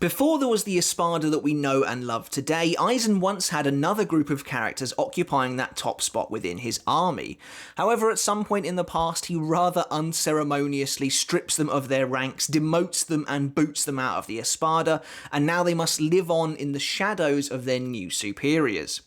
Before there was the Espada that we know and love today, Aizen once had another group of characters occupying that top spot within his army. However, at some point in the past, he rather unceremoniously strips them of their ranks, demotes them and boots them out of the Espada, and now they must live on in the shadows of their new superiors.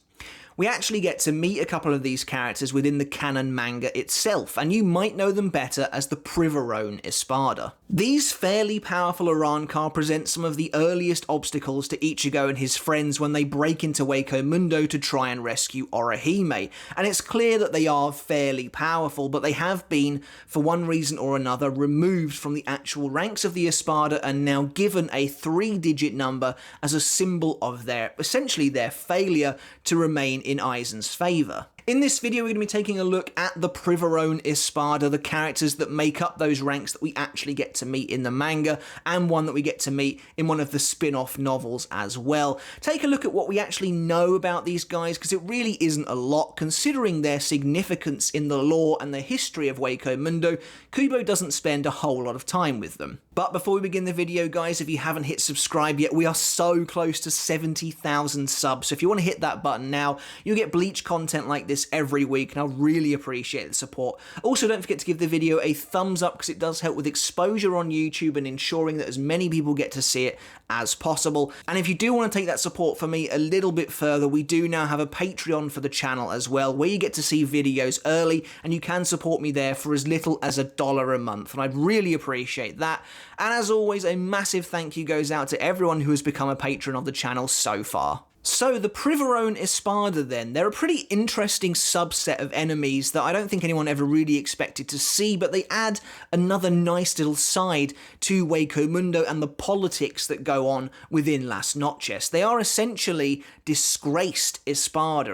We actually get to meet a couple of these characters within the canon manga itself, and you might know them better as the Privaron Espada. These fairly powerful Arrancar present some of the earliest obstacles to Ichigo and his friends when they break into Hueco Mundo to try and rescue Orihime, and it's clear that they are fairly powerful, but they have been, for one reason or another, removed from the actual ranks of the Espada and now given a 3-digit number as a symbol of essentially their failure to remain in Aizen's favour. In this video, we're going to be taking a look at the Privaron Espada, the characters that make up those ranks that we actually get to meet in the manga, and one that we get to meet in one of the spin-off novels as well. Take a look at what we actually know about these guys, because it really isn't a lot, considering their significance in the lore and the history of Hueco Mundo. Kubo doesn't spend a whole lot of time with them. But before we begin the video, guys, if you haven't hit subscribe yet, we are so close to 70,000 subs, so if you want to hit that button now, you'll get Bleach content like this every week, and I'll really appreciate the support. Also, don't forget to give the video a thumbs up, because it does help with exposure on YouTube and ensuring that as many people get to see it as possible. And if you do want to take that support for me a little bit further, we do now have a Patreon for the channel as well, where you get to see videos early, and you can support me there for as little as $1 a month, and I'd really appreciate that. And as always, a massive thank you goes out to everyone who has become a patron of the channel so far. So the Privaron Espada then, they're a pretty interesting subset of enemies that I don't think anyone ever really expected to see, but they add another nice little side to Hueco Mundo and the politics that go on within Las Noches. They are essentially disgraced Espada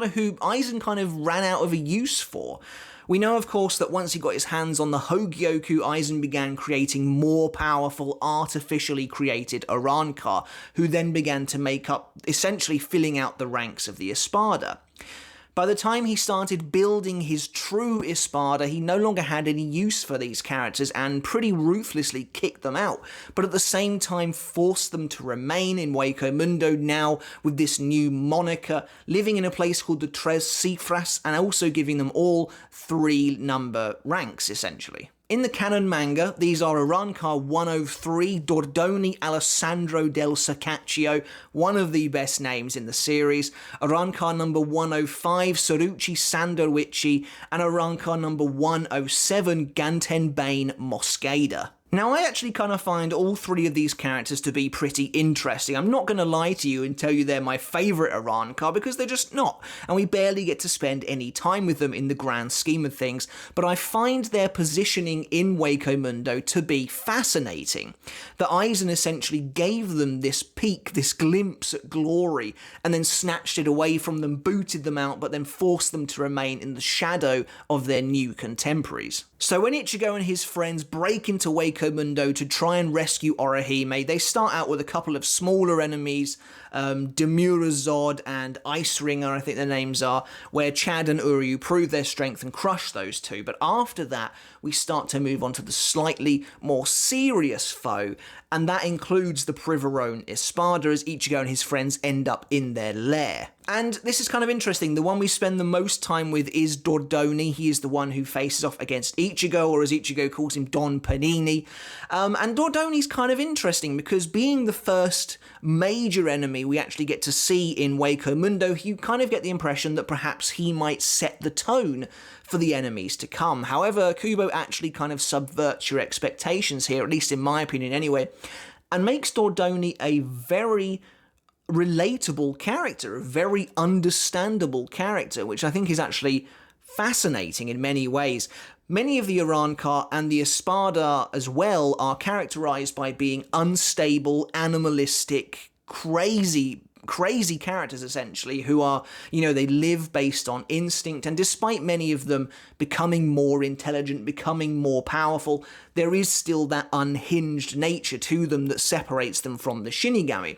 who Aizen kind of ran out of a use for. We know, of course, that once he got his hands on the Hogyoku, Aizen began creating more powerful, artificially created Arrancar, who then began to make up, essentially filling out the ranks of the Espada. By the time he started building his true Espada, he no longer had any use for these characters and pretty ruthlessly kicked them out, but at the same time forced them to remain in Hueco Mundo now with this new moniker, living in a place called the Tres Cifras, and also giving them all 3-number ranks, essentially. In the canon manga, these are Arrancar 103, Dordoni Alessandro del Saccaccio, one of the best names in the series, Arrancar number 105, Soluci Sandowichi, and Arrancar number 107, Gantenbane Mosqueda. Now, I actually kind of find all 3 of these characters to be pretty interesting. I'm not going to lie to you and tell you they're my favourite Arrancar, because they're just not, and we barely get to spend any time with them in the grand scheme of things, but I find their positioning in Hueco Mundo to be fascinating. That Aizen essentially gave them this peek, this glimpse at glory, and then snatched it away from them, booted them out, but then forced them to remain in the shadow of their new contemporaries. So when Ichigo and his friends break into Hueco Mundo to try and rescue Orihime, they start out with a couple of smaller enemies, Demurazod and Ice Ringer, I think their names are, where Chad and Uryu prove their strength and crush those two. But after that, we start to move on to the slightly more serious foe, and that includes the Privaron Espada, as Ichigo and his friends end up in their lair. And this is kind of interesting. The one we spend the most time with is Dordoni. He is the one who faces off against Ichigo, or as Ichigo calls him, Don Panini. And Dordoni's kind of interesting because being the first major enemy we actually get to see in Hueco Mundo, you kind of get the impression that perhaps he might set the tone for the enemies to come. However, Kubo actually kind of subverts your expectations here, at least in my opinion anyway, and makes Dordoni a very relatable character, a very understandable character, which I think is actually fascinating in many ways. Many of the Arrancar and the Espada as well are characterized by being unstable, animalistic, crazy characters, essentially, who are, you know, they live based on instinct, and despite many of them becoming more intelligent, becoming more powerful, there is still that unhinged nature to them that separates them from the Shinigami.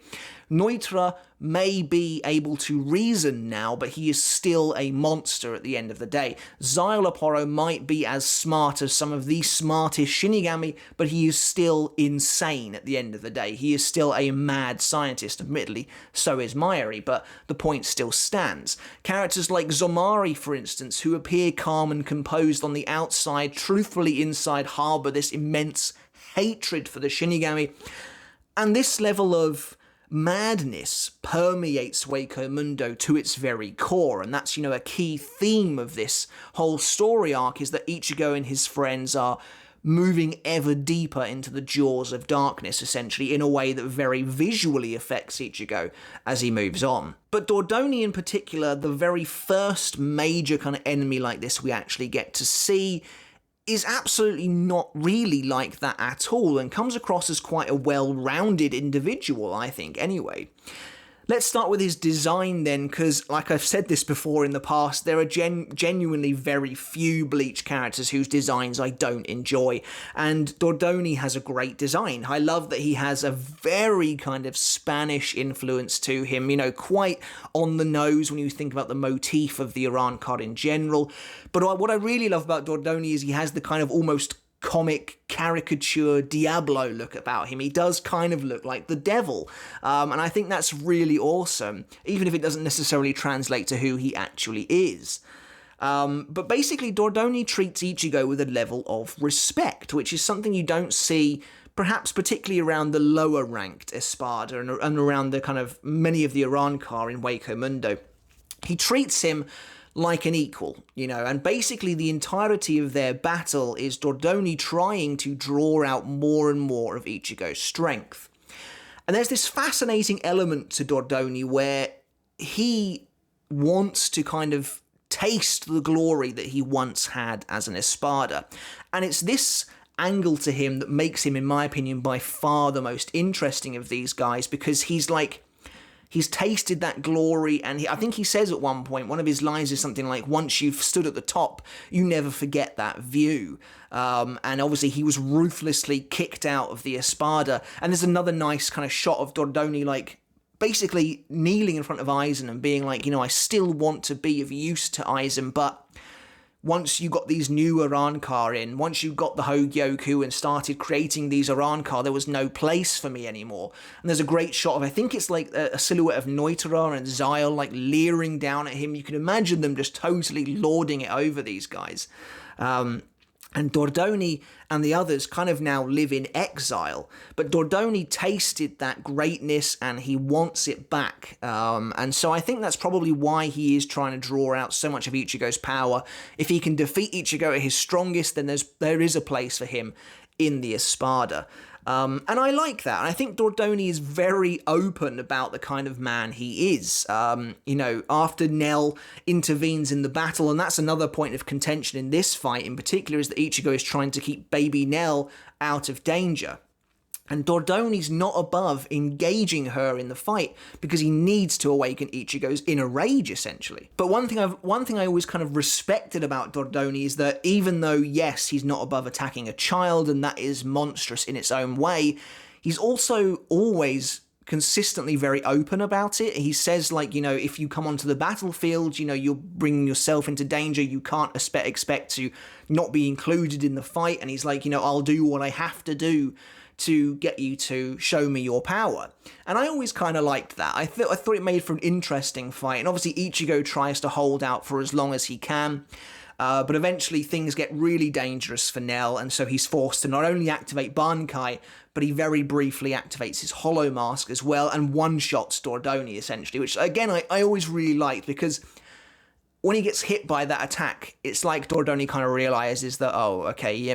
Neutra may be able to reason now, but he is still a monster at the end of the day. Xyloporo might be as smart as some of the smartest Shinigami, but he is still insane at the end of the day. He is still a mad scientist, admittedly, so is Mayuri, but the point still stands. Characters like Zomari, for instance, who appear calm and composed on the outside, truthfully inside harbour this immense hatred for the Shinigami, and this level of madness permeates Hueco Mundo to its very core, and that's, a key theme of this whole story arc, is that Ichigo and his friends are moving ever deeper into the jaws of darkness, essentially, in a way that very visually affects Ichigo as he moves on. But Dordoni in particular, the very first major kind of enemy like this we actually get to see, is absolutely not really like that at all, and comes across as quite a well-rounded individual, I think, anyway. Let's start with his design then, because, like I've said this before in the past, there are genuinely very few Bleach characters whose designs I don't enjoy, and Dordoni has a great design. I love that he has a very kind of Spanish influence to him, quite on the nose when you think about the motif of the Arrancar in general. But what I really love about Dordoni is he has the kind of almost comic caricature Diablo look about him. He does kind of look like the devil, and I think that's really awesome, even if it doesn't necessarily translate to who he actually is. But basically, Dordoni treats Ichigo with a level of respect, which is something you don't see perhaps particularly around the lower ranked Espada and around the kind of many of the Arrancar in Hueco Mundo. He treats him like an equal, and basically the entirety of their battle is Dordoni trying to draw out more and more of Ichigo's strength. And there's this fascinating element to Dordoni where he wants to kind of taste the glory that he once had as an Espada. And it's this angle to him that makes him, in my opinion, by far the most interesting of these guys, because he's tasted that glory, and I think he says at one point, one of his lines is something like, once you've stood at the top, you never forget that view. And obviously he was ruthlessly kicked out of the Espada, and there's another nice kind of shot of Dordoni, basically kneeling in front of Aizen and being like, I still want to be of use to Aizen, but once you got these new Arrancar in, once you got the Hogyoku and started creating these Arrancar, there was no place for me anymore. And there's a great shot of, I think it's like a silhouette of Neutra and Xyle, leering down at him. You can imagine them just totally lording it over these guys. And Dordoni and the others kind of now live in exile. But Dordoni tasted that greatness and he wants it back. And so I think that's probably why he is trying to draw out so much of Ichigo's power. If he can defeat Ichigo at his strongest, then there is a place for him in the Espada. And I like that. And I think Dordoni is very open about the kind of man he is. After Nell intervenes in the battle, and that's another point of contention in this fight in particular, is that Ichigo is trying to keep baby Nell out of danger. And Dordoni's not above engaging her in the fight because he needs to awaken Ichigo's inner rage, essentially. But one thing I always kind of respected about Dordoni is that even though, yes, he's not above attacking a child, and that is monstrous in its own way, he's also always consistently very open about it. He says, if you come onto the battlefield, you're bringing yourself into danger, you can't expect to not be included in the fight, and he's like, I'll do what I have to do to get you to show me your power. And I always kind of liked that. I thought it made for an interesting fight, and obviously Ichigo tries to hold out for as long as he can, but eventually things get really dangerous for Nell, and so he's forced to not only activate Bankai, but he very briefly activates his Hollow Mask as well, and one-shots Dordoni, essentially, which, again, I always really liked, because when he gets hit by that attack, it's like Dordoni kind of realizes that,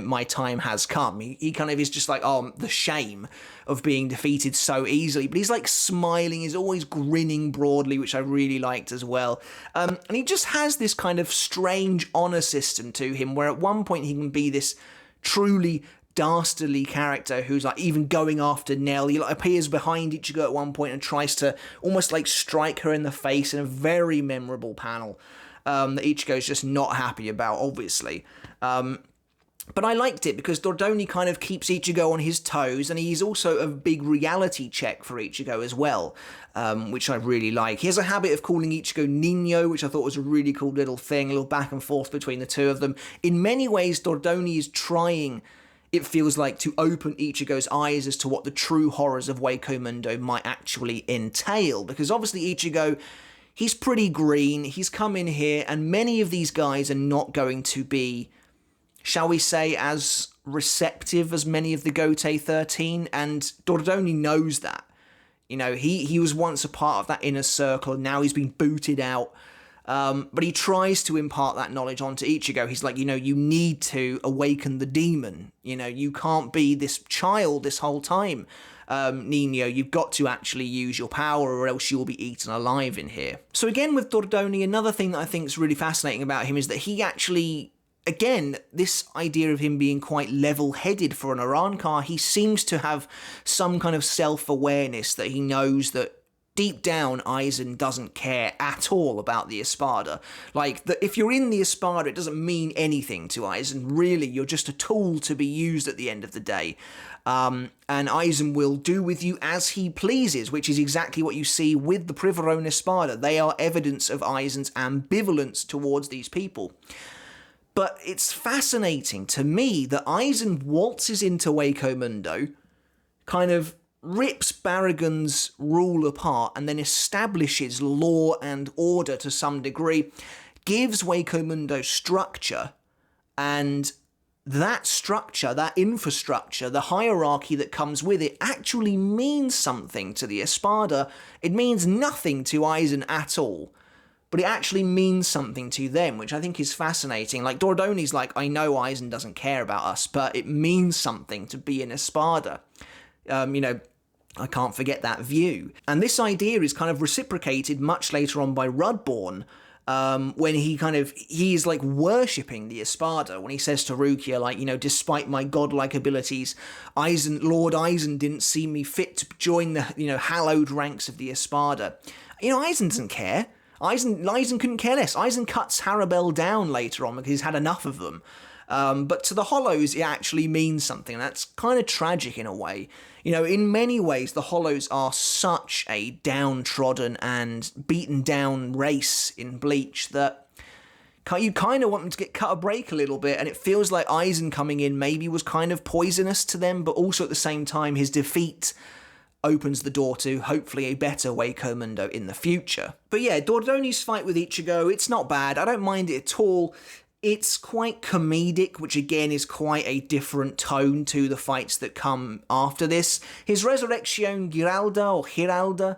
my time has come. He kind of is just like, the shame of being defeated so easily. But he's smiling, he's always grinning broadly, which I really liked as well. And he just has this kind of strange honor system to him, where at one point he can be this truly dastardly character who's even going after Nell. He appears behind Ichigo at one point and tries to almost strike her in the face in a very memorable panel. That Ichigo's just not happy about, obviously. But I liked it because Dordoni kind of keeps Ichigo on his toes, and he's also a big reality check for Ichigo as well, which I really like. He has a habit of calling Ichigo Nino, which I thought was a really cool little thing, a little back and forth between the two of them. In many ways, Dordoni is trying, it feels like, to open Ichigo's eyes as to what the true horrors of Hueco Mundo might actually entail, because obviously Ichigo, he's pretty green, he's come in here, and many of these guys are not going to be, shall we say, as receptive as many of the Gote 13, and Dordoni knows that. You know, he was once a part of that inner circle, and now he's been booted out. But he tries to impart that knowledge onto Ichigo. He's like, you know, you need to awaken the demon. You know, you can't be this child this whole time, Nino. You've got to actually use your power, or else you'll be eaten alive in here. So again, with Dordoni, another thing that I think is really fascinating about him is that he actually, again, this idea of him being quite level-headed for an Arrancar, he seems to have some kind of self-awareness that he knows that deep down, Aizen doesn't care at all about the Espada. Like, that if you're in the Espada, it doesn't mean anything to Aizen. Really, you're just a tool to be used at the end of the day. And Aizen will do with you as he pleases, which is exactly what you see with the Privaron Espada. They are evidence of Aizen's ambivalence towards these people. But it's fascinating to me that Aizen waltzes into Hueco Mundo, kind of rips Baragon's rule apart, and then establishes law and order to some degree, gives Hueco Mundo structure, and that structure, that infrastructure, the hierarchy that comes with it actually means something to the Espada. It means nothing to Aizen at all. But it actually means something to them, which I think is fascinating. Like, Dordoni's like, I know Aizen doesn't care about us, but it means something to be an Espada. You know, I can't forget that view. And this idea is kind of reciprocated much later on by Rudborn, when he's like worshipping the Espada, when he says to Rukia, like, you know, despite my godlike abilities, Lord Aizen didn't see me fit to join the, you know, hallowed ranks of the Espada. You know, Aizen doesn't care. Aizen couldn't care less. Aizen cuts Harabel down later on because he's had enough of them. But to the Hollows, it actually means something. And that's kind of tragic in a way. You know, in many ways, the Hollows are such a downtrodden and beaten down race in Bleach that you kind of want them to get cut a break a little bit. And it feels like Aizen coming in maybe was kind of poisonous to them, but also at the same time, his defeat opens the door to, hopefully, a better Hueco Mundo in the future. But yeah, Dordoni's fight with Ichigo, it's not bad. I don't mind it at all. It's quite comedic, which again is quite a different tone to the fights that come after this. His Resurrection Giralda,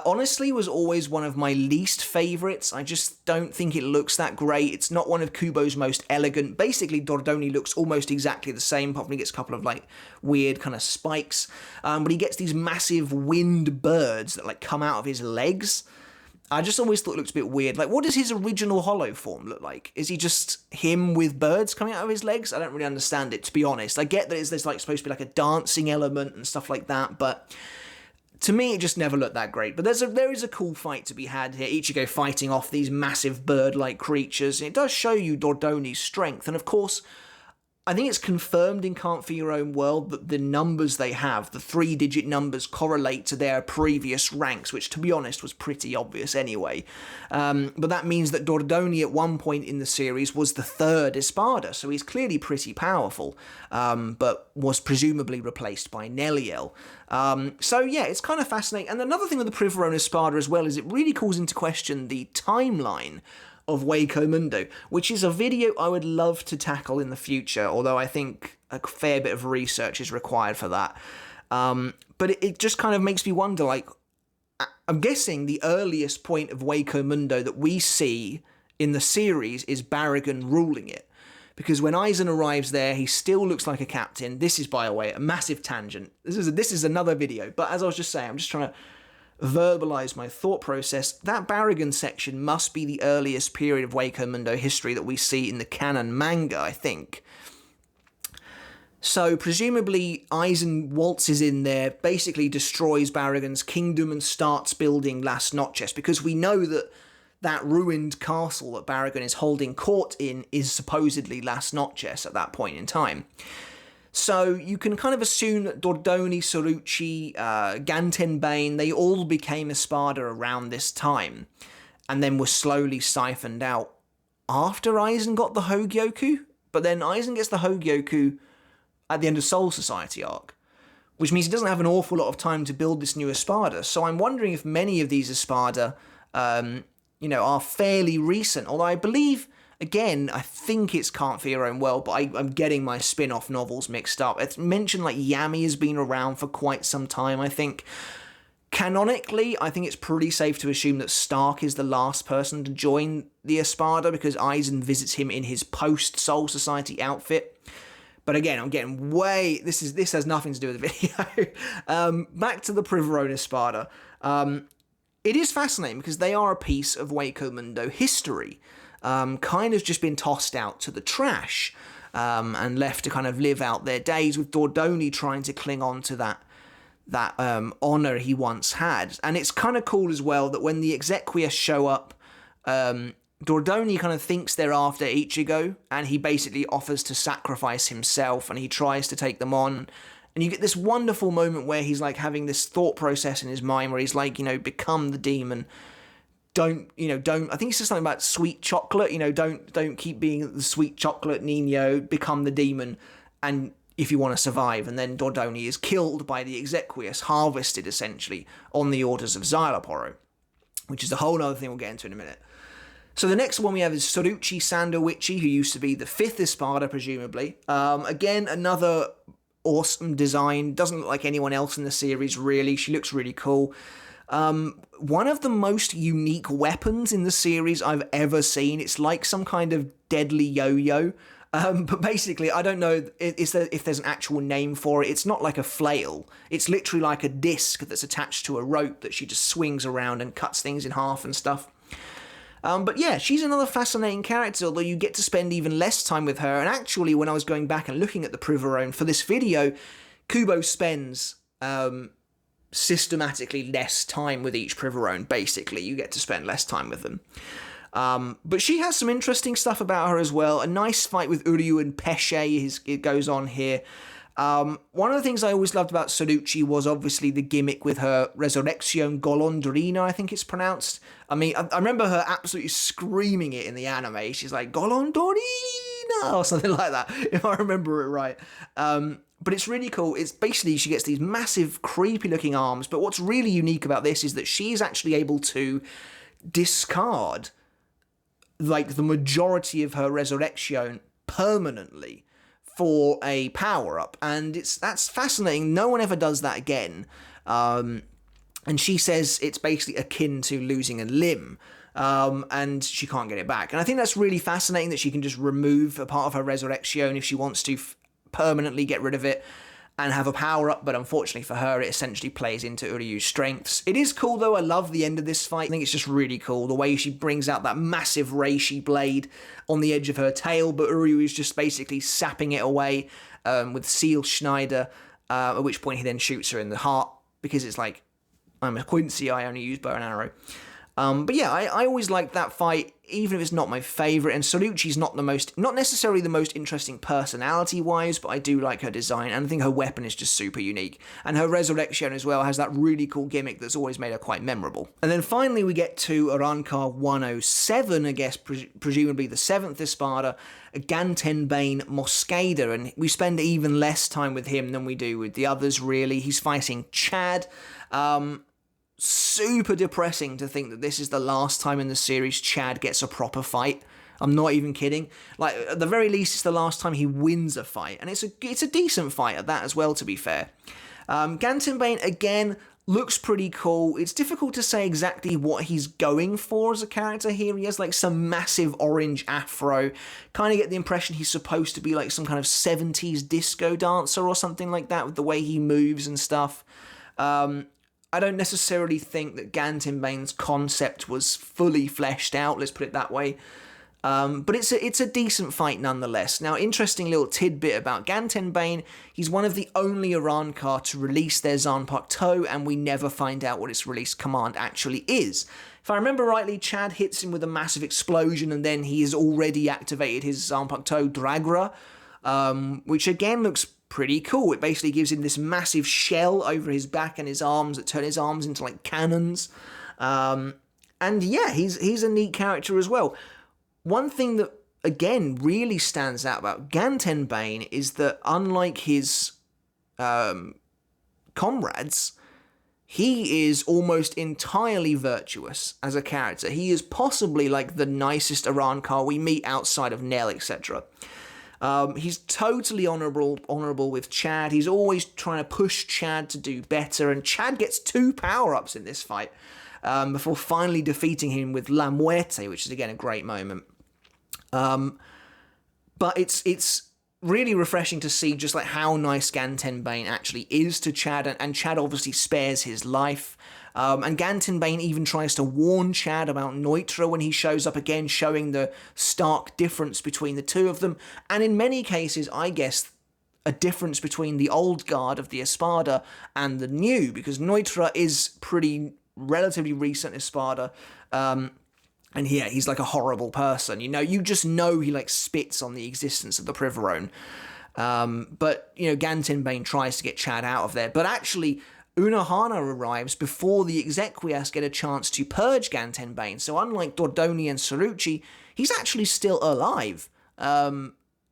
honestly was always one of my least favourites. I just don't think it looks that great. It's not one of Kubo's most elegant. Basically, Dordoni looks almost exactly the same, apart from he gets a couple of like weird kind of spikes. But he gets these massive wind birds that like come out of his legs. I just always thought it looked a bit weird. Like, what does his original Hollow form look like? Is he just him with birds coming out of his legs? I don't really understand it, to be honest. I get that there's like supposed to be like a dancing element and stuff like that, but to me, it just never looked that great. But there is a cool fight to be had here. Ichigo fighting off these massive bird-like creatures. And it does show you Dordoni's strength. And of course, I think it's confirmed in Can't For Your Own World that the numbers they have, the 3-digit numbers, correlate to their previous ranks, which, to be honest, was pretty obvious anyway. But that means that Dordoni at one point in the series was the 3rd Espada, so he's clearly pretty powerful, but was presumably replaced by Neliel. So yeah, it's kind of fascinating. And another thing with the Privaron Espada as well is it really calls into question the timeline of Hueco Mundo, which is a video I would love to tackle in the future, although I think a fair bit of research is required for that. But it just kind of makes me wonder, like, I'm guessing the earliest point of Hueco Mundo that we see in the series is Baragon ruling it. Because when Aizen arrives there, he still looks like a captain. This is, by the way, a massive tangent. This is another video, but as I was just saying, I'm just trying to verbalize my thought process. That Baragon section must be the earliest period of Hueco Mundo history that we see in the canon manga, I think. So presumably Aizen waltzes in there, basically destroys Baragon's kingdom and starts building Las Noches, because we know that that ruined castle that Baragon is holding court in is supposedly Las Noches at that point in time. So you can kind of assume that Dordoni, Soluci, Gantenbane, they all became Espada around this time, and then were slowly siphoned out after Aizen got the Hogyoku. But then Aizen gets the Hogyoku at the end of Soul Society arc, which means he doesn't have an awful lot of time to build this new Espada. So I'm wondering if many of these Espada, are fairly recent. Although I believe, again, I think it's Can't Fear Your Own World, but I'm getting my spin-off novels mixed up. It's mentioned like Yami has been around for quite some time, I think. Canonically, I think it's pretty safe to assume that Stark is the last person to join the Espada, because Aizen visits him in his post-Soul Society outfit. But again, I'm getting way... This has nothing to do with the video. Back to the Privaron Espada. It is fascinating because they are a piece of Hueco Mundo history. Kind of just been tossed out to the trash. And left to kind of live out their days, with Dordoni trying to cling on to that honour he once had. And it's kind of cool as well that when the Exequias show up, Dordoni kind of thinks they're after Ichigo, and he basically offers to sacrifice himself, and he tries to take them on. And you get this wonderful moment where he's like having this thought process in his mind where he's like, become the demon. Don't, I think he says something about sweet chocolate, don't keep being the sweet chocolate Nino, become the demon, and if you want to survive. And then Dordoni is killed by the Exequias, harvested essentially on the orders of Xyloporo, which is a whole other thing we'll get into in a minute. So the next one we have is Soluci Sandowichi, who used to be the 5th Espada, presumably. Again, another awesome design. Doesn't look like anyone else in the series, really. She looks really cool. One of the most unique weapons in the series I've ever seen. It's like some kind of deadly yo-yo. But basically, I don't know if there's an actual name for it. It's not like a flail. It's literally like a disc that's attached to a rope that she just swings around and cuts things in half and stuff. But yeah, she's another fascinating character, although you get to spend even less time with her. And actually, when I was going back and looking at the Privaron for this video, Kubo spends systematically less time with each Privaron, basically. You get to spend less time with them. But she has some interesting stuff about her as well. A nice fight with Uryu and Pesce it goes on here. One of the things I always loved about Soluci was obviously the gimmick with her Resurrection Golondrina, I think it's pronounced. I mean, I remember her absolutely screaming it in the anime. She's like, Golondrina, or something like that, if I remember it right. But it's really cool. It's basically, she gets these massive, creepy-looking arms, but what's really unique about this is that she's actually able to discard, like, the majority of her Resurrection permanently for a power-up, and that's fascinating. No one ever does that again. And she says it's basically akin to losing a limb, and she can't get it back. And I think that's really fascinating that she can just remove a part of her Resurrection if she wants to permanently get rid of it and have a power-up, but unfortunately for her, it essentially plays into Uryu's strengths. It is cool, though. I love the end of this fight. I think it's just really cool, the way she brings out that massive reishi blade on the edge of her tail, but Uryu is just basically sapping it away with Seal Schneider, at which point he then shoots her in the heart, because it's like, I'm a Quincy, I only use bow and arrow. But yeah, I always liked that fight, even if it's not my favourite, and Soluci's not necessarily the most interesting personality-wise, but I do like her design, and I think her weapon is just super unique. And her Resurrection as well has that really cool gimmick that's always made her quite memorable. And then finally we get to Arrancar 107, I guess, presumably the 7th Espada, Gantenbane Mosqueda, and we spend even less time with him than we do with the others, really. He's fighting Chad. Super depressing to think that this is the last time in the series Chad gets a proper fight. I'm not even kidding. Like, at the very least, it's the last time he wins a fight, and it's a decent fight at that as well, to be fair. Gantenbane, again, looks pretty cool. It's difficult to say exactly what he's going for as a character here. He has, like, some massive orange afro. Kind of get the impression he's supposed to be, like, some kind of 70s disco dancer or something like that, with the way he moves and stuff. I don't necessarily think that Gantenbane's concept was fully fleshed out, let's put it that way. But it's a decent fight nonetheless. Now, interesting little tidbit about Gantenbane, he's one of the only Arrancar to release their Zanpakuto, and we never find out what its release command actually is. If I remember rightly, Chad hits him with a massive explosion, and then he has already activated his Zanpakuto Dragra, which again looks pretty cool. It basically gives him this massive shell over his back and his arms that turn his arms into like cannons. And yeah, he's a neat character as well. One thing that, again, really stands out about Gantenbane is that, unlike his comrades, he is almost entirely virtuous as a character. He is possibly, like, the nicest Arrancar we meet outside of Nell, etc. He's totally honourable with Chad. He's always trying to push Chad to do better, and Chad gets 2 power-ups in this fight. Before finally defeating him with La Muerte, which is, again, a great moment. But it's really refreshing to see just like how nice Gantenbane actually is to Chad, and Chad obviously spares his life. And Gantenbane even tries to warn Chad about Neutra when he shows up again, showing the stark difference between the two of them. And in many cases, I guess, a difference between the old guard of the Espada and the new, because Neutra is pretty relatively recent Espada, and yeah, he's like a horrible person. You just know he like spits on the existence of the Privaron. But Gantenbane tries to get Chad out of there, but actually Unohana arrives before the Exequias get a chance to purge Gantenbane. So unlike Dordoni and Soluci, he's actually still alive.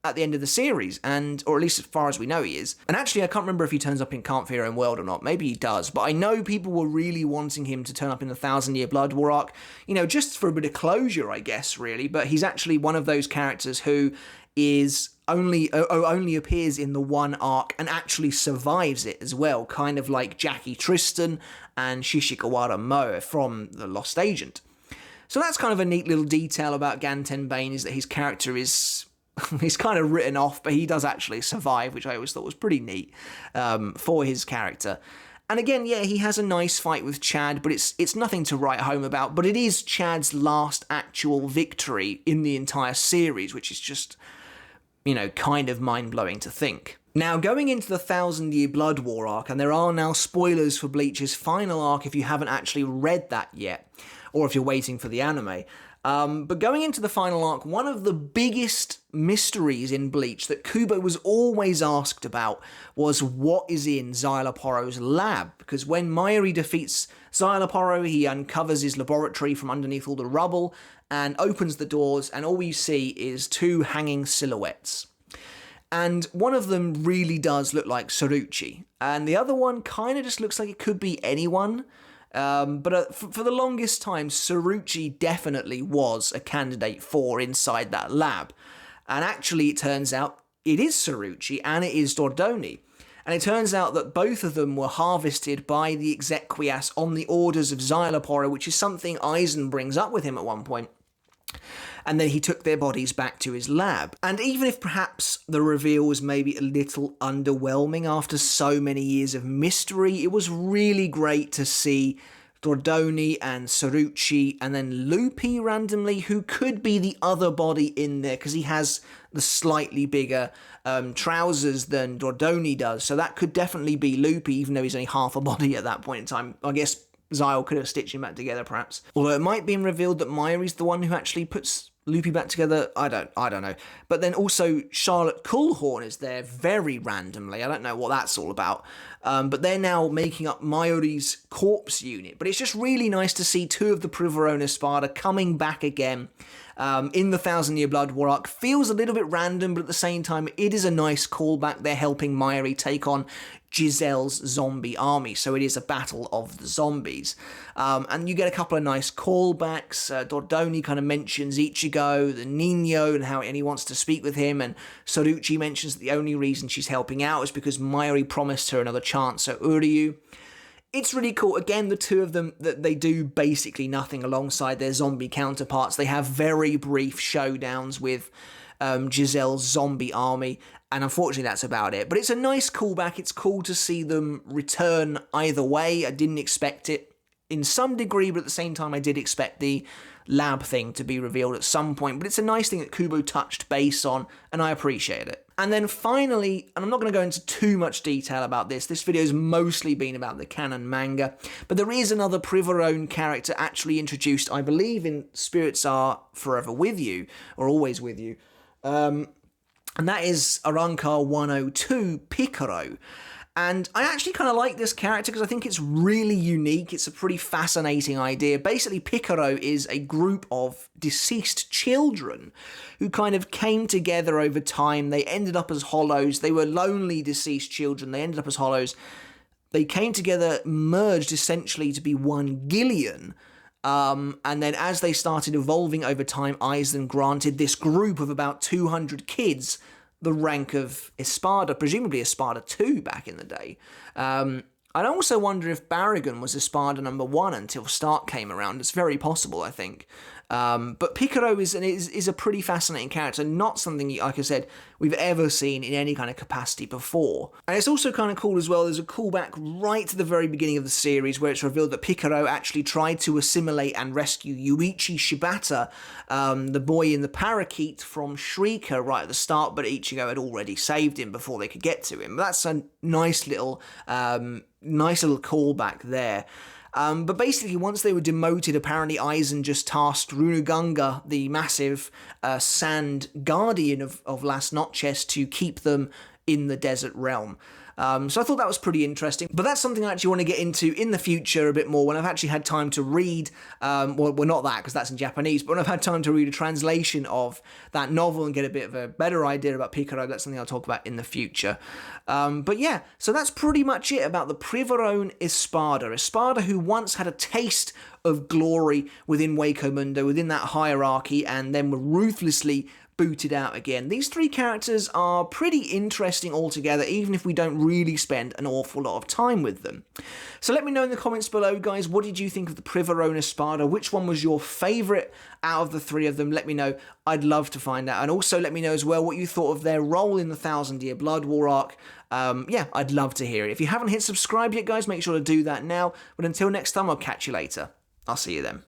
At the end of the series, or at least as far as we know he is. And actually, I can't remember if he turns up in Can't Fear Own World or not. Maybe he does, but I know people were really wanting him to turn up in the 1,000-Year Blood War arc, just for a bit of closure, I guess, really. But he's actually one of those characters who is only appears in the one arc and actually survives it as well, kind of like Jackie Tristan and Shishikawara Moe from The Lost Agent. So that's kind of a neat little detail about Gantenbane, is that his character is... he's kind of written off, but he does actually survive, which I always thought was pretty neat for his character. And again, yeah, he has a nice fight with Chad, but it's nothing to write home about. But it is Chad's last actual victory in the entire series, which is just, kind of mind-blowing to think. Now, going into the 1,000-Year Blood War arc, and there are now spoilers for Bleach's final arc if you haven't actually read that yet, or if you're waiting for the anime. But going into the final arc, one of the biggest mysteries in Bleach that Kubo was always asked about was what is in Xyloporo's lab. Because when Mayuri defeats Xyloporo, he uncovers his laboratory from underneath all the rubble and opens the doors, and all we see is 2 hanging silhouettes. And one of them really does look like Soluci, and the other one kind of just looks like it could be anyone. But for the longest time, Soluci definitely was a candidate for inside that lab. And actually, it turns out it is Soluci and it is Dordoni. And it turns out that both of them were harvested by the Exequias on the orders of Xyloporo, which is something Aizen brings up with him at one point. And then he took their bodies back to his lab. And even if perhaps the reveal was maybe a little underwhelming after so many years of mystery, it was really great to see Dordoni and Soluci, and then Lupi randomly, who could be the other body in there, because he has the slightly bigger trousers than Dordoni does. So that could definitely be Lupi, even though he's only half a body at that point in time. I guess Xyle could have stitched him back together, perhaps. Although it might be revealed that Mayuri's the one who actually puts Lupi back together. I don't know. But then also Charlotte Coolhorn is there very randomly. I don't know what that's all about. But they're now making up Mayuri's corpse unit. But it's just really nice to see 2 of the Privaron Espada coming back again in the 1,000-Year Blood War arc. Feels a little bit random, but at the same time, it is a nice callback. They're helping Mayuri take on Giselle's zombie army, so it is a battle of the zombies. And you get a couple of nice callbacks. Dordoni kind of mentions Ichigo, the Nino, and he wants to speak with him, and Soluci mentions that the only reason she's helping out is because Mayuri promised her another chance at Uryu. It's really cool. Again, the 2 of them, that they do basically nothing alongside their zombie counterparts. They have very brief showdowns with Giselle's zombie army, and unfortunately that's about it. But it's a nice callback. It's cool to see them return either way. I didn't expect it. in some degree, but at the same time I did expect the lab thing to be revealed at some point. But it's a nice thing that Kubo touched base on, and I appreciate it. And then finally, and I'm not going to go into too much detail about this video's mostly been about the canon manga, but there is another Privaron character actually introduced, I believe, in Spirits Are Forever With You, or Always With You, and that is Arrancar 102, Picaro. And I actually kind of like this character because I think it's really unique. It's a pretty fascinating idea. Basically, Picaro is a group of deceased children who kind of came together over time. They ended up as hollows. They were lonely deceased children. They ended up as hollows. They came together, merged essentially to be one Gillian. And then as they started evolving over time, Aizen granted this group of about 200 kids the rank of Espada, presumably Espada 2 back in the day. I also wonder if Barragan was Espada number 1 until Stark came around. It's very possible, I think. But Picaro is a pretty fascinating character, not something, like I said, we've ever seen in any kind of capacity before. And it's also kind of cool as well, there's a callback right to the very beginning of the series where it's revealed that Picaro actually tried to assimilate and rescue Yuichi Shibata, the boy in the parakeet, from Shrieker right at the start, but Ichigo had already saved him before they could get to him. That's a nice little callback there. But basically, once they were demoted, apparently Aizen just tasked Runuganga, the massive sand guardian of Las Noches, to keep them in the desert realm. So I thought that was pretty interesting, but that's something I actually want to get into in the future a bit more when I've actually had time to read, well, not that, because that's in Japanese, but when I've had time to read a translation of that novel and get a bit of a better idea about Picaro. That's something I'll talk about in the future. But yeah, so that's pretty much it about the Privaron Espada. Espada who once had a taste of glory within Hueco Mundo, within that hierarchy, and then were ruthlessly booted out again. These three characters are pretty interesting altogether, even if we don't really spend an awful lot of time with them. So let me know in the comments below, guys, what did you think of the Privaron Espada? Which one was your favourite out of the three of them? Let me know. I'd love to find out. And also let me know as well what you thought of their role in the 1,000 Year Blood War arc. Yeah, I'd love to hear it. If you haven't hit subscribe yet, guys, make sure to do that now. But until next time, I'll catch you later. I'll see you then.